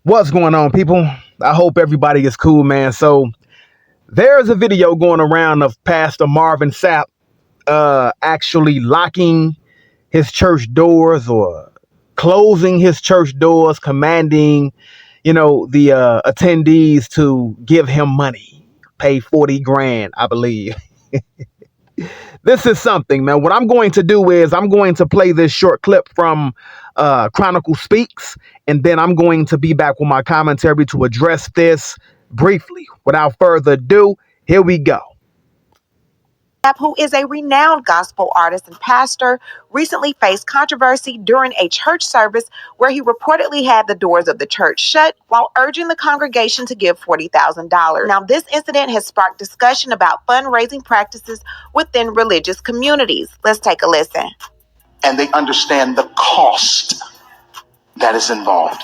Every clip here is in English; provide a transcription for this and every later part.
What's going on, people? I hope everybody is cool, man. So there's a video going around of Pastor Marvin Sapp actually locking his church doors or closing his church doors, commanding, the attendees to give him money, pay 40 grand, I believe. This is something, man. What I'm going to do is I'm going to play this short clip from Chronicle Speaks, and then I'm going to be back with my commentary to address this briefly. Without further ado, here we go. Who is a renowned gospel artist and pastor, recently faced controversy during a church service where he reportedly had the doors of the church shut while urging the congregation to give $40,000. Now, this incident has sparked discussion about fundraising practices within religious communities. Let's take a listen. And they understand the cost that is involved.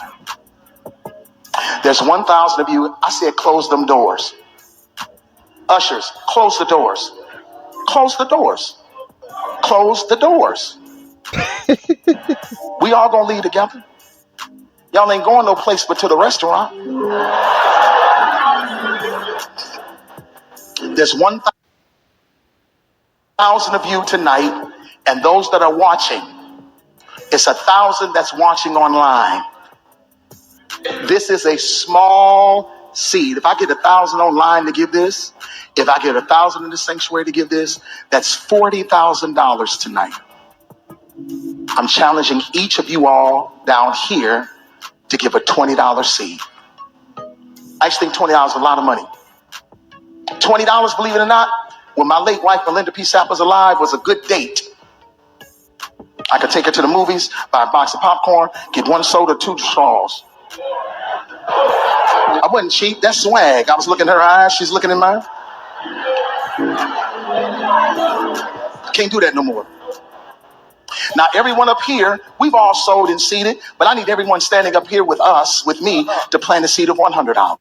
There's 1,000 of you. I said, close them doors. Ushers, close the doors. Close the doors. Close the doors. We all gonna leave together. Y'all ain't going no place but to the restaurant. There's 1,000 of you tonight, and those that are watching, it's 1,000 that's watching online. This is a small seed. If I get 1,000 online to give this, if I get 1,000 in the sanctuary to give this, that's $40,000 tonight. I'm challenging each of you all down here to give a $20 seed. I just think $20 is a lot of money. $20, believe it or not, when my late wife Melinda P. Sapp was alive, was a good date. I could take her to the movies, buy a box of popcorn, get one soda, 2 straws. I wasn't cheap. That's swag. I was looking in her eyes. She's looking in mine. Can't do that no more. Now, everyone up here, we've all sold and seeded, but I need everyone standing up here with us, with me, to plant a seed of $100.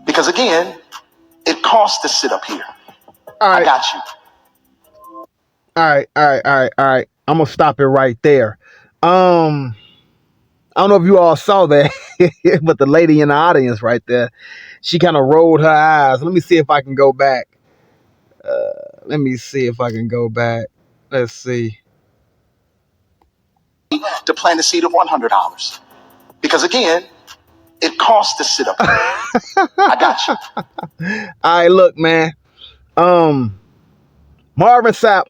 Because again, it costs to sit up here. All right. I got you. All right. I'm gonna stop it right there. I don't know if you all saw that, but the lady in the audience right there, she kind of rolled her eyes. Let me see if I can go back. Let's see. To plant a seed of $100. Because again, it costs to sit up here. I got you. All right, look, man. Marvin Sapp,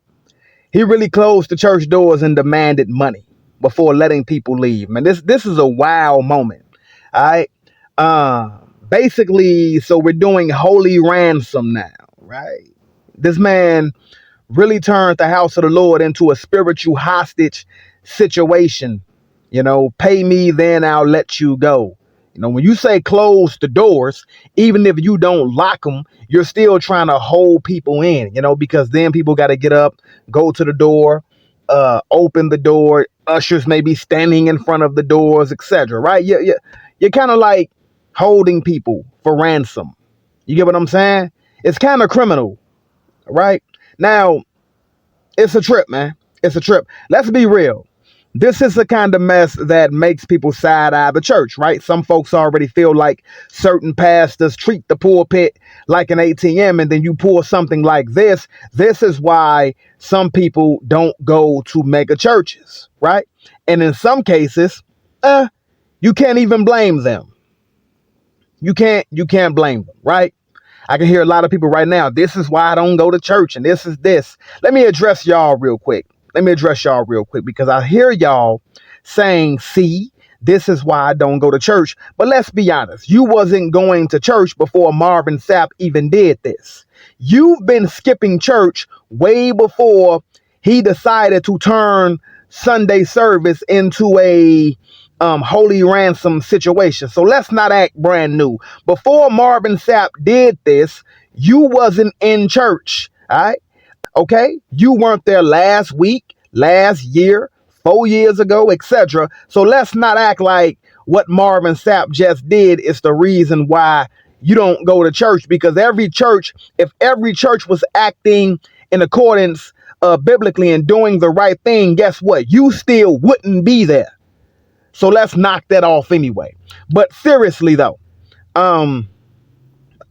he really closed the church doors and demanded money before letting people leave. Man, this is a wow moment. All right. Basically, so we're doing holy ransom now, right? This man really turned the house of the Lord into a spiritual hostage situation. Pay me, then I'll let you go. When you say close the doors, even if you don't lock them, you're still trying to hold people in, because then people got to get up, go to the door, open the door. Ushers may be standing in front of the doors, etc. Right? You're kind of like holding people for ransom. You get what I'm saying? It's kind of criminal, right? Now, it's a trip, man. It's a trip. Let's be real. This is the kind of mess that makes people side-eye the church, right? Some folks already feel like certain pastors treat the pulpit like an ATM, and then you pull something like this. This is why some people don't go to mega churches, right? And in some cases, you can't even blame them. You can't blame them, right? I can hear a lot of people right now. This is why I don't go to church, and this is this. Let me address y'all real quick. Because I hear y'all saying, see, this is why I don't go to church. But let's be honest. You wasn't going to church before Marvin Sapp even did this. You've been skipping church way before he decided to turn Sunday service into a holy ransom situation. So let's not act brand new. Before Marvin Sapp did this, you wasn't in church. All right. Okay, you weren't there last week, last year, 4 years ago, etc. So let's not act like what Marvin Sapp just did is the reason why you don't go to church. Because if every church was acting in accordance biblically and doing the right thing, guess what? You still wouldn't be there. So let's knock that off anyway. But seriously though, um,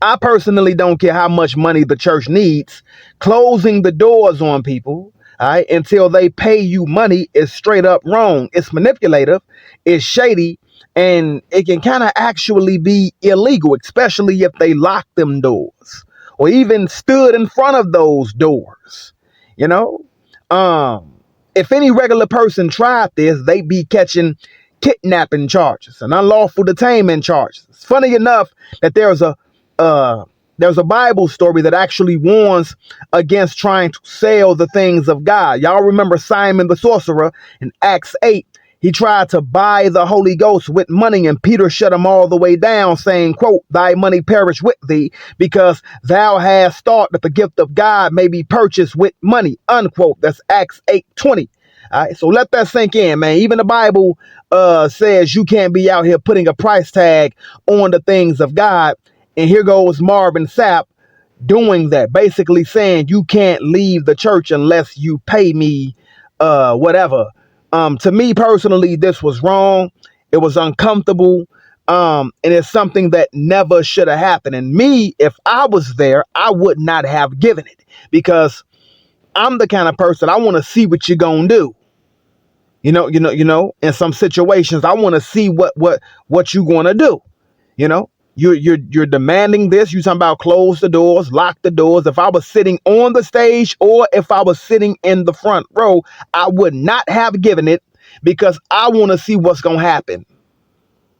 I personally don't care how much money the church needs. Closing the doors on people, all right, until they pay you money is straight up wrong. It's manipulative, it's shady, and it can kind of actually be illegal, especially if they lock them doors or even stood in front of those doors. You know, um, if any regular person tried this, they'd be catching kidnapping charges and unlawful detainment charges. It's funny enough that uh, there's a Bible story that actually warns against trying to sell the things of God. Y'all remember Simon the sorcerer in Acts 8? He tried to buy the Holy Ghost with money, and Peter shut him all the way down, saying, quote, "Thy money perish with thee, because thou hast thought that the gift of God may be purchased with money," unquote. That's Acts 8:20. All right, so let that sink in, man. Even the Bible says you can't be out here putting a price tag on the things of God. And here goes Marvin Sapp doing that, basically saying you can't leave the church unless you pay me whatever. To me personally, this was wrong. It was uncomfortable. And it's something that never should have happened. And me, if I was there, I would not have given it, because I'm the kind of person, I want to see what you're gonna do. In some situations, I want to see what you're gonna do. You know, you're demanding this. You talking about close the doors, lock the doors. If I was sitting on the stage or if I was sitting in the front row, I would not have given it, because I want to see what's gonna happen.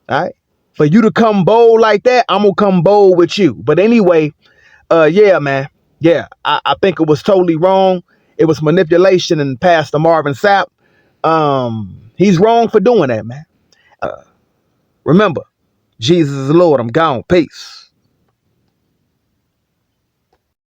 All right. For you to come bold like that, I'm gonna come bold with you. But anyway, yeah, man. Yeah, I think it was totally wrong. It was manipulation, and Pastor Marvin Sapp, he's wrong for doing that, man. Remember, Jesus is the Lord. I'm gone. Peace.